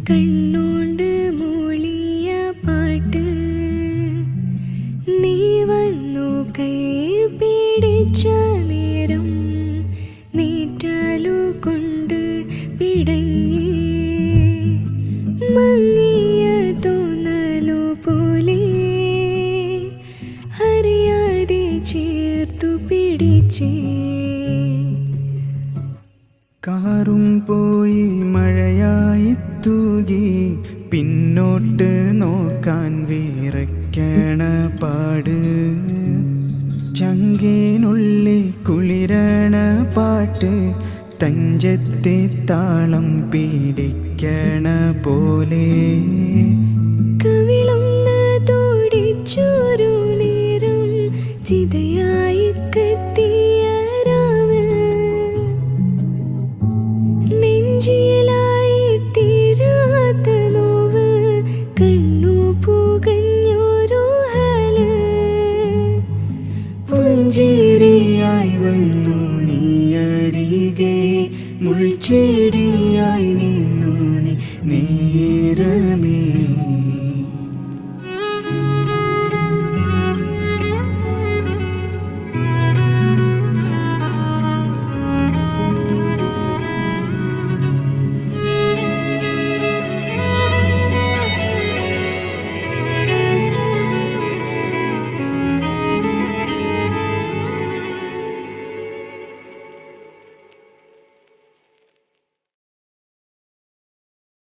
കണ്ണോണ്ട് മൂളിയ പാട്ട് നീ വന്നു കൈ പിടിച്ച നേരം നീറ്റാലു കൊണ്ട് പിടങ്ങി മങ്ങിയ തോന്നലു പോലെ അറിയാതെ ചേർത്തു പിടിച്ചേ. കാറും പോയി മഴയായി തൂകി പിന്നോട്ട് നോക്കാൻ വിറയ്ക്കണ പാട് ചങ്കിനുള്ളിൽ കുളിരണ പാട്ട് തഞ്ചത്തെ താളം പിടിക്കണ പോലെ കവിളൊന്ന് തോടിച്ചൊരു നേരം ചിതയായി കത്തിയ രാവ് നെഞ്ചിലായി തീരാത്ത നോവ് കണ്ണു പുകഞ്ഞൊരു ഹാല് പുഞ്ചിരിയായി വന്നു നീയരികെ മുൾച്ചെടിയായി നിന്നു നീ നേര